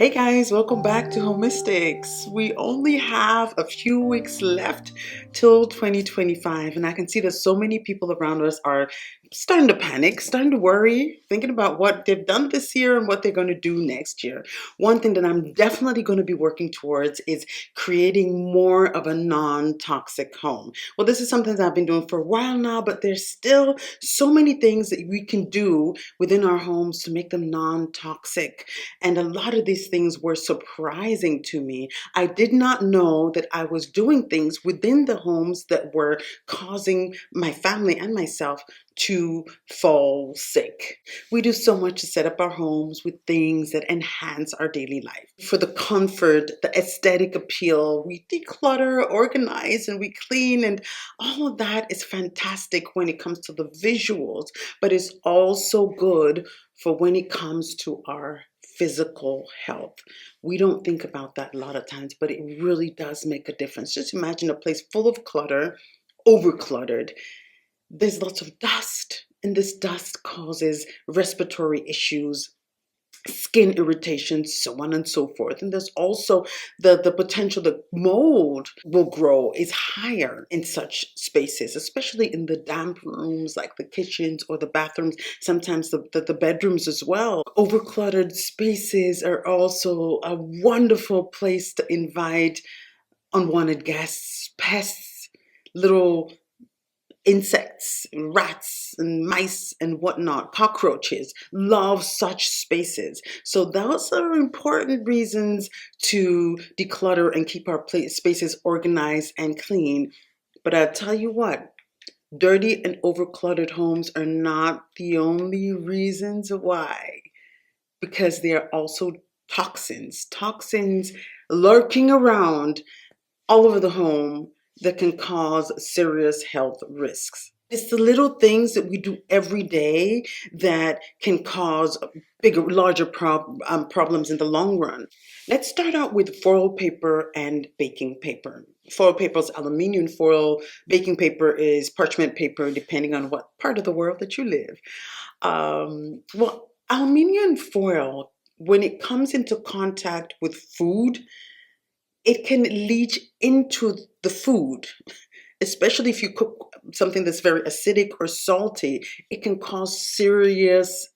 Hey guys, welcome back to Homistics. We only have a few weeks left till 2025, and I can see that so many people around us are starting to panic, starting to worry, thinking about what they've done this year and what they're going to do next year. One thing that I'm definitely going to be working towards is creating more of a non-toxic home. Well, this is something that I've been doing for a while now, but there's still so many things that we can do within our homes to make them non-toxic. And a lot of these things were surprising to me. I did not know that I was doing things within the homes that were causing my family and myself to fall sick. We do so much to set up our homes with things that enhance our daily life. For the comfort, the aesthetic appeal, we declutter, organize, and we clean, and all of that is fantastic when it comes to the visuals, but it's also good for when it comes to our physical health. We don't think about that a lot of times, but it really does make a difference. Just imagine a place full of clutter, over cluttered. There's lots of dust, and this dust causes respiratory issues, skin irritations, so on and so forth. And there's also the potential that mold will grow is higher in such spaces, especially in the damp rooms like the kitchens or the bathrooms, sometimes the bedrooms as well. Overcluttered spaces are also a wonderful place to invite unwanted guests, pests, little insects, rats and mice and whatnot, cockroaches love such spaces. So those are important reasons to declutter and keep our spaces organized and clean. But I'll tell you what, dirty and overcluttered homes are not the only reasons why, because there are also toxins lurking around all over the home that can cause serious health risks. It's the little things that we do every day that can cause bigger, larger problems in the long run. Let's start out with foil paper and baking paper. Foil paper is aluminum foil. Baking paper is parchment paper, depending on what part of the world that you live. Well, aluminum foil, when it comes into contact with food, it can leach into the food, especially if you cook something that's very acidic or salty. It can cause serious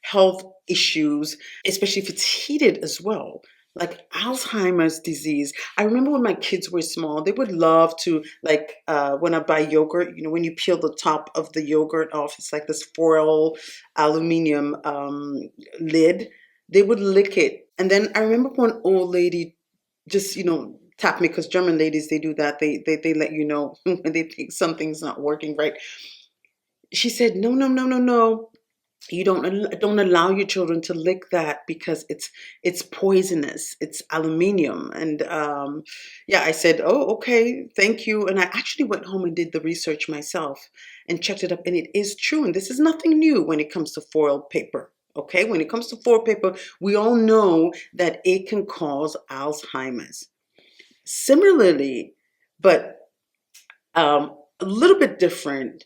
health issues, especially if it's heated as well, like Alzheimer's disease. I remember when my kids were small, they would love to, like, when I buy yogurt, when you peel the top of the yogurt off, it's like this foil aluminum lid. They would lick it. And then I remember one old lady just tap me, because German ladies, they do that. They let you know when they think something's not working right. She said, no, no, no, no, no, you don't allow your children to lick that, because it's poisonous, it's aluminium. And yeah, I said, oh, okay, thank you. And I actually went home and did the research myself and checked it up, and it is true. And this is nothing new when it comes to foil paper. Okay, when it comes to foil paper, we all know that it can cause Alzheimer's. Similarly, but a little bit different,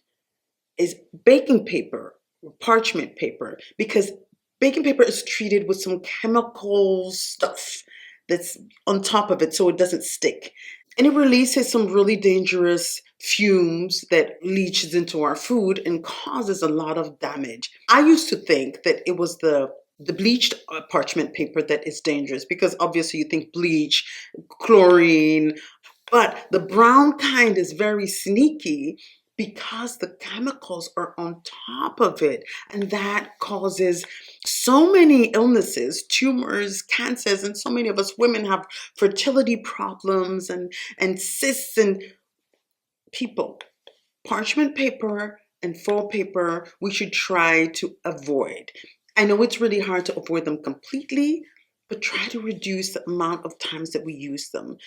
is baking paper, parchment paper, because baking paper is treated with some chemical stuff that's on top of it so it doesn't stick. And it releases some really dangerous fumes that leaches into our food and causes a lot of damage. I used to think that it was the bleached parchment paper that is dangerous, because obviously you think bleach, chlorine, but the brown kind is very sneaky because the chemicals are on top of it. And that causes so many illnesses, tumors, cancers, and so many of us women have fertility problems and cysts. And people, parchment paper and foil paper, we should try to avoid. I know it's really hard to avoid them completely, but try to reduce the amount of times that we use them.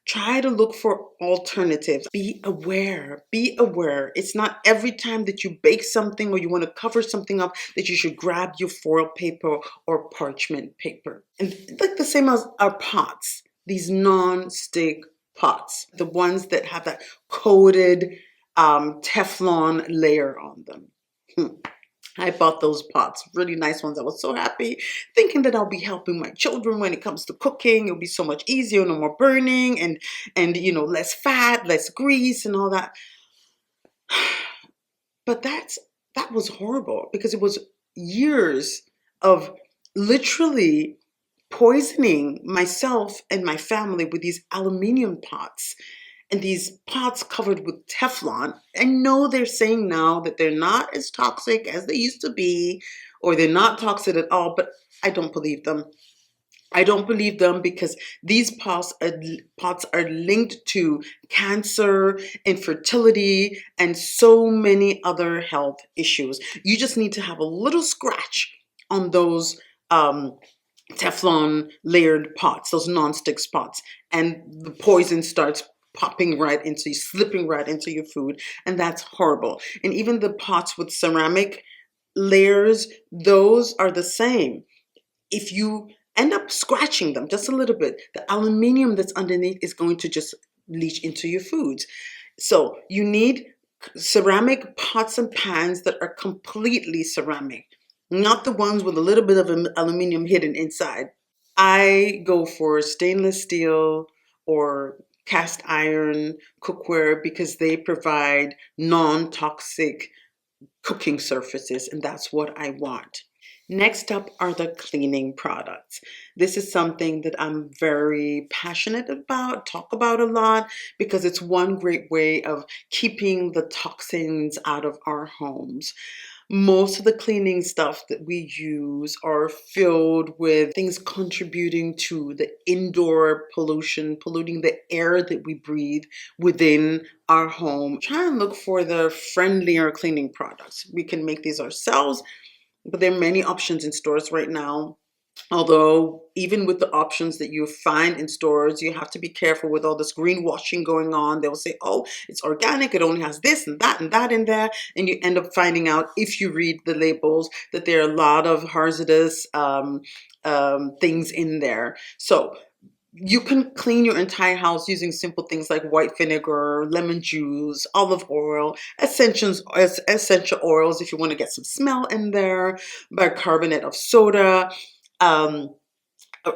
Try to look for alternatives. Be aware. Be aware. It's not every time that you bake something or you want to cover something up that you should grab your foil paper or parchment paper. And like the same as our pots, these non-stick pots, the ones that have that coated Teflon layer on them. I bought those pots, really nice ones. I was so happy, thinking that I'll be helping my children when it comes to cooking. It'll be so much easier, no more burning, and less fat, less grease, and all that. But that was horrible because it was years of literally poisoning myself and my family with these aluminum pots and these pots covered with Teflon. I know they're saying now that they're not as toxic as they used to be, or they're not toxic at all, but I don't believe them. I don't believe them because these pots are linked to cancer, infertility, and so many other health issues. You just need to have a little scratch on those Teflon layered pots, those non-stick pots, and the poison starts popping right into you, slipping right into your food, and that's horrible. And even the pots with ceramic layers, those are the same. If you end up scratching them just a little bit, the aluminium that's underneath is going to just leach into your foods. So you need ceramic pots and pans that are completely ceramic, not the ones with a little bit of aluminum hidden inside. I go for stainless steel or cast iron cookware because they provide non-toxic cooking surfaces, and that's what I want. Next up are the cleaning products. This is something that I'm very passionate about, talk about a lot, because it's one great way of keeping the toxins out of our homes. Most of the cleaning stuff that we use are filled with things contributing to the indoor pollution, polluting the air that we breathe within our home. Try and look for the friendlier cleaning products. We can make these ourselves, but there are many options in stores right now. Although, even with the options that you find in stores, you have to be careful with all this greenwashing going on. They'll say, oh, it's organic, it only has this and that in there. And you end up finding out, if you read the labels, that there are a lot of hazardous things in there. So, you can clean your entire house using simple things like white vinegar, lemon juice, olive oil, essential oils if you want to get some smell in there, bicarbonate of soda, um, uh,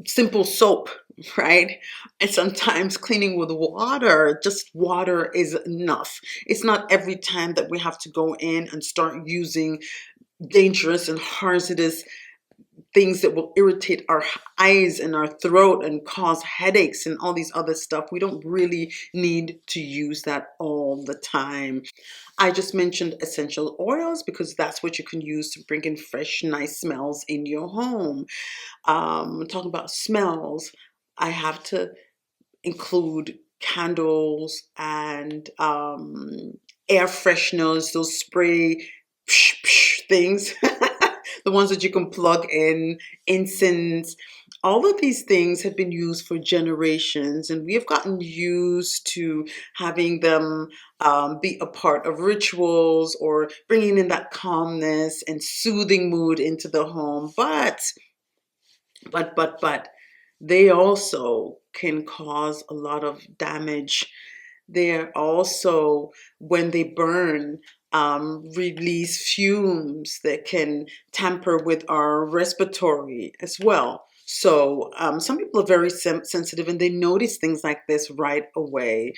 simple soap, right? And sometimes cleaning with water, just water is enough. It's not every time that we have to go in and start using dangerous and hazardous things that will irritate our eyes and our throat and cause headaches and all these other stuff. We don't really need to use that all the time. I just mentioned essential oils because that's what you can use to bring in fresh, nice smells in your home. Talking about smells, I have to include candles and air fresheners, those spray psh, psh things, the ones that you can plug in, incense. All of these things have been used for generations, and we have gotten used to having them be a part of rituals or bringing in that calmness and soothing mood into the home. But they also can cause a lot of damage. They're also, when they burn, release fumes that can tamper with our respiratory as well. So some people are very sensitive and they notice things like this right away,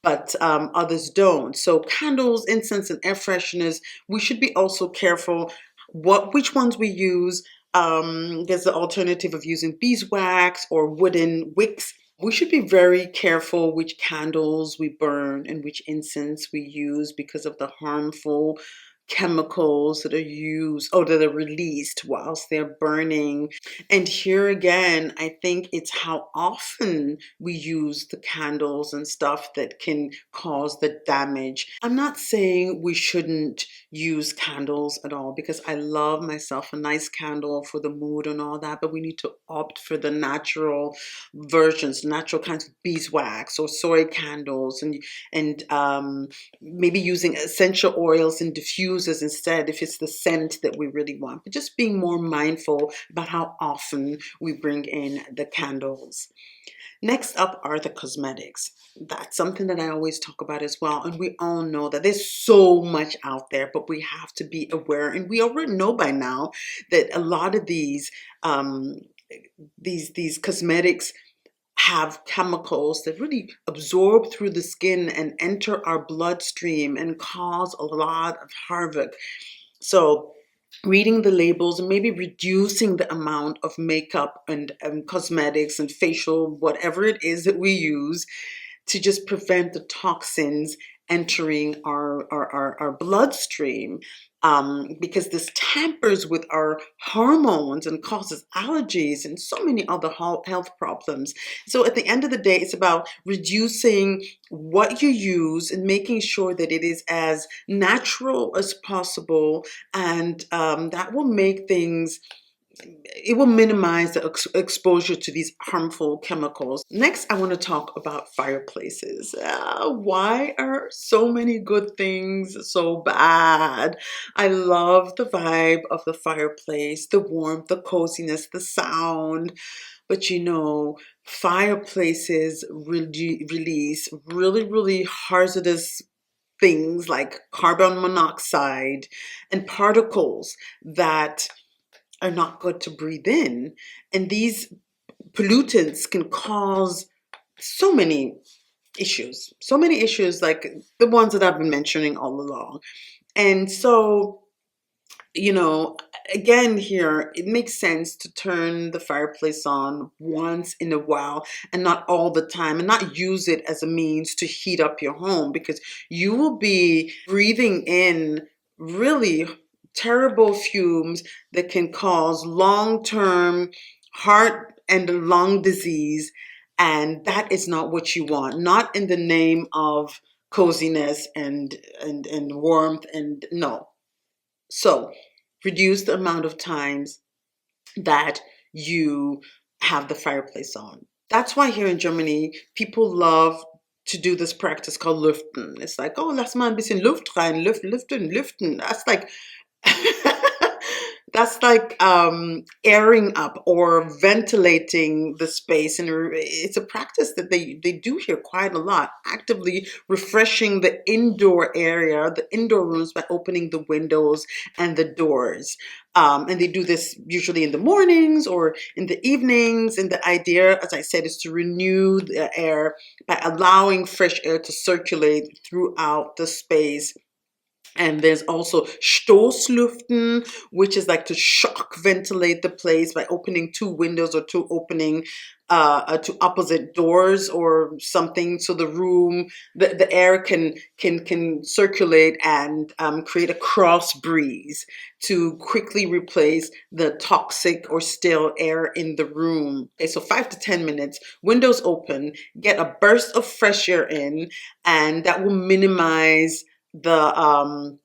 but others don't. So candles, incense, and air fresheners, we should be also careful which ones we use. There's the alternative of using beeswax or wooden wicks. We should be very careful which candles we burn and which incense we use because of the harmful chemicals that are used or that are released whilst they're burning. And here again, I think it's how often we use the candles and stuff that can cause the damage. I'm not saying we shouldn't use candles at all because I love myself a nice candle for the mood and all that, but we need to opt for the natural versions, natural kinds of beeswax or soy candles, and maybe using essential oils and diffusers instead if it's the scent that we really want. But just being more mindful about how often we bring in the candles. Next up are the cosmetics. That's something that I always talk about as well. And we all know that there's so much out there, but we have to be aware. And we already know by now that a lot of um, these cosmetics have chemicals that really absorb through the skin and enter our bloodstream and cause a lot of havoc. So reading the labels and maybe reducing the amount of makeup and cosmetics and facial, whatever it is that we use, to just prevent the toxins entering our bloodstream, because this tampers with our hormones and causes allergies and so many other health problems. So at the end of the day, it's about reducing what you use and making sure that it is as natural as possible, and that will make things, it will minimize the exposure to these harmful chemicals. Next, I want to talk about fireplaces. Why are so many good things so bad? I love the vibe of the fireplace, the warmth, the coziness, the sound. But fireplaces release really, really hazardous things like carbon monoxide and particles that are not good to breathe in. And these pollutants can cause so many issues like the ones that I've been mentioning all along. And so, you know, again, here, it makes sense to turn the fireplace on once in a while and not all the time, and not use it as a means to heat up your home, because you will be breathing in really terrible fumes that can cause long-term heart and lung disease. And that is not what you want, not in the name of coziness and warmth, and no. So reduce the amount of times that you have the fireplace on. That's why here in Germany, people love to do this practice called Lüften. It's like, oh, lass mal ein bisschen Luft rein, lüften, lüften. That's like that's like airing up or ventilating the space, and it's a practice that they do here quite a lot, actively refreshing the indoor area, the indoor rooms, by opening the windows and the doors. And they do this usually in the mornings or in the evenings, and the idea, as I said, is to renew the air by allowing fresh air to circulate throughout the space. And there's also Stoßlüften, which is like to shock ventilate the place by opening two windows or two opening to opposite doors or something, so the room, the air can circulate and create a cross breeze to quickly replace the toxic or stale air in the room. Okay, so 5 to 10 minutes, windows open, get a burst of fresh air in, and that will minimize the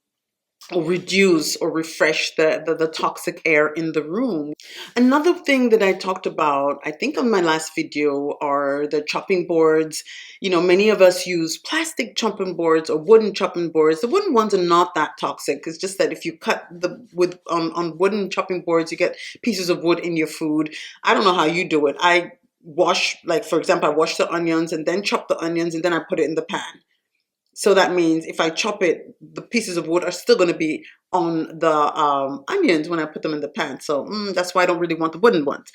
or reduce or refresh the toxic air in the room. Another thing that I talked about, I think on my last video, are the chopping boards. Many of us use plastic chopping boards or wooden chopping boards. The wooden ones are not that toxic. It's just that if you cut the wood on wooden chopping boards, you get pieces of wood in your food. I don't know how you do it. I wash, like for example, I wash the onions and then chop the onions and then I put it in the pan. So that means if I chop it, the pieces of wood are still going to be on the onions when I put them in the pan. So that's why I don't really want the wooden ones.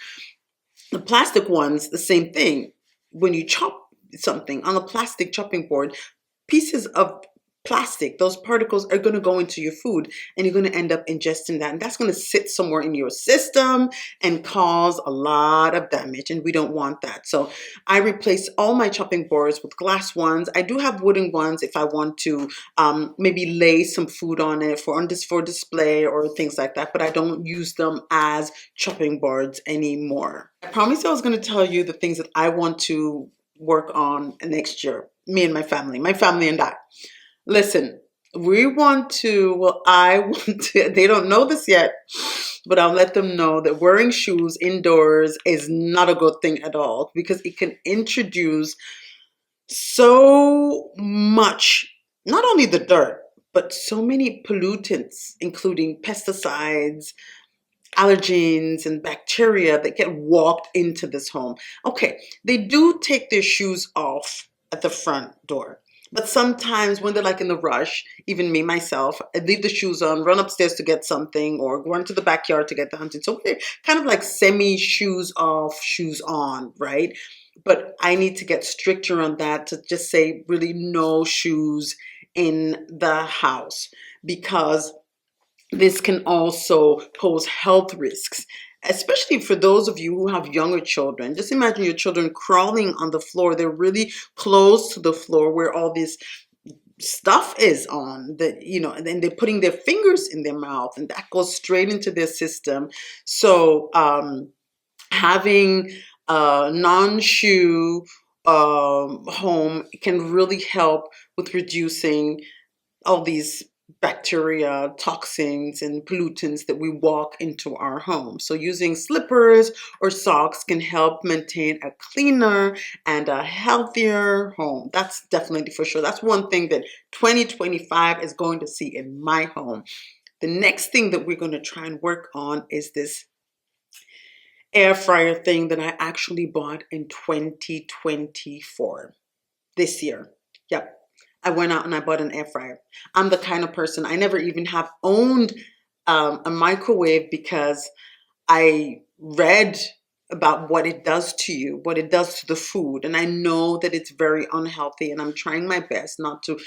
The plastic ones, the same thing. When you chop something on a plastic chopping board, pieces of plastic, those particles are going to go into your food, and you're going to end up ingesting that, and that's going to sit somewhere in your system and cause a lot of damage, and we don't want that. So I replace all my chopping boards with glass ones. I do have wooden ones if I want to maybe lay some food on it for display or things like that, but I don't use them as chopping boards anymore. I promised I was going to tell you the things that I want to work on next year, me and my family and I. Listen, I want to, they don't know this yet, but I'll let them know that wearing shoes indoors is not a good thing at all, because it can introduce so much, not only the dirt, but so many pollutants, including pesticides, allergens and bacteria that get walked into this home. Okay, they do take their shoes off at the front door. But sometimes when they're like in the rush, even me, myself, I leave the shoes on, run upstairs to get something, or go into the backyard to get the hunting. So they're kind of like semi shoes off, shoes on, right? But I need to get stricter on that to just say really no shoes in the house because this can also pose health risks, especially for those of you who have younger children. Just imagine your children crawling on the floor. They're really close to the floor where all this stuff is on that, and then they're putting their fingers in their mouth and that goes straight into their system. So having a non-shoe home can really help with reducing all these bacteria, toxins, and pollutants that we walk into our home. So using slippers or socks can help maintain a cleaner and a healthier home. That's definitely for sure. That's one thing that 2025 is going to see in my home. The next thing that we're going to try and work on is this air fryer thing that I actually bought in 2024, this year. Yep. I went out and I bought an air fryer. I'm the kind of person, I never even have owned a microwave because I read about what it does to you, what it does to the food. And I know that it's very unhealthy and I'm trying my best not to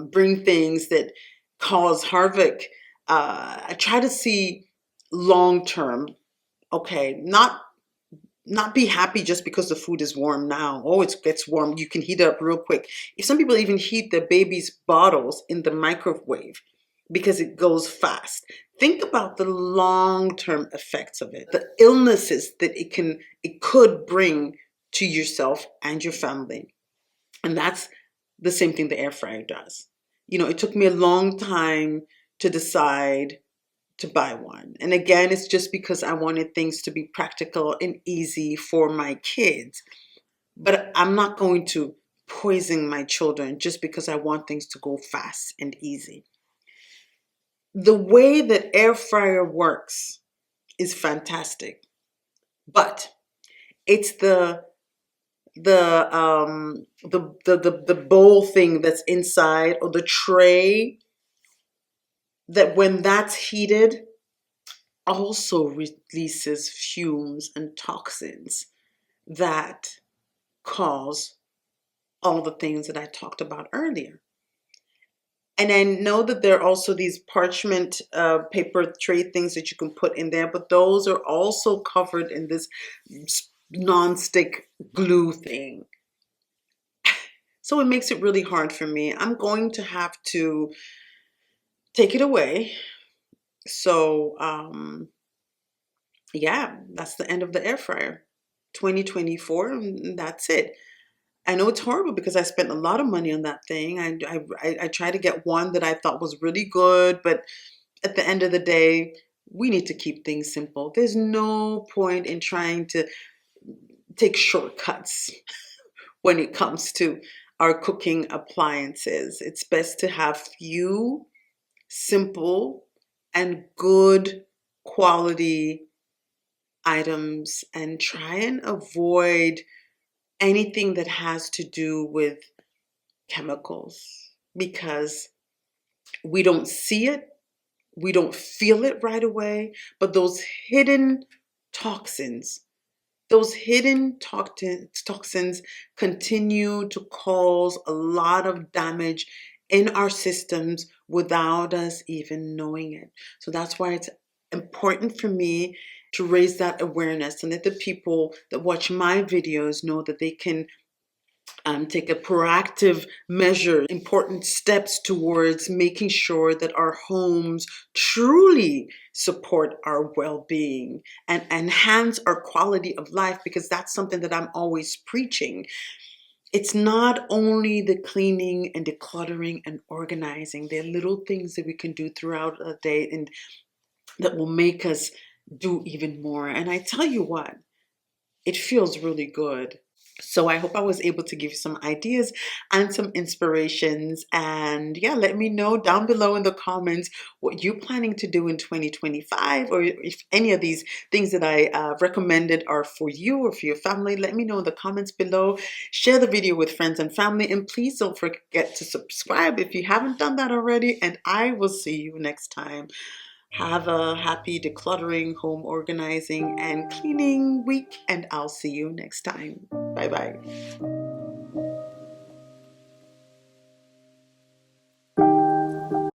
bring things that cause havoc. I try to see long term, okay, not be happy just because the food is warm now. Oh, it gets warm. You can heat it up real quick. If some people even heat their baby's bottles in the microwave because it goes fast. Think about the long-term effects of it, the illnesses that it could bring to yourself and your family. And that's the same thing the air fryer does. It took me a long time to decide to buy one. And again, it's just because I wanted things to be practical and easy for my kids. But I'm not going to poison my children just because I want things to go fast and easy. The way that air fryer works is fantastic, but it's the bowl thing that's inside or the tray that when that's heated also releases fumes and toxins that cause all the things that I talked about earlier. And I know that there are also these parchment paper tray things that you can put in there, but those are also covered in this non-stick glue thing. So it makes it really hard for me. I'm going to have to take it away. So yeah, that's the end of the air fryer. 2024, and that's it. I know it's horrible because I spent a lot of money on that thing. I tried to get one that I thought was really good, but at the end of the day, we need to keep things simple. There's no point in trying to take shortcuts when it comes to our cooking appliances. It's best to have few, simple, and good quality items and try and avoid anything that has to do with chemicals because we don't see it, we don't feel it right away, but those hidden toxins, toxins continue to cause a lot of damage in our systems without us even knowing it. So that's why it's important for me to raise that awareness and let the people that watch my videos know that they can take a proactive measure, important steps towards making sure that our homes truly support our well-being and enhance our quality of life, because that's something that I'm always preaching. It's not only the cleaning and decluttering and organizing. There are little things that we can do throughout the day and that will make us do even more. And I tell you what, it feels really good. So I hope I was able to give you some ideas and some inspirations. And yeah, let me know down below in the comments what you're planning to do in 2025, or if any of these things that I recommended are for you or for your family. Let me know in the comments below. Share the video with friends and family, and please don't forget to subscribe if you haven't done that already. And I will see you next time. Have a happy decluttering, home organizing, and cleaning week, and I'll see you next time. Bye bye.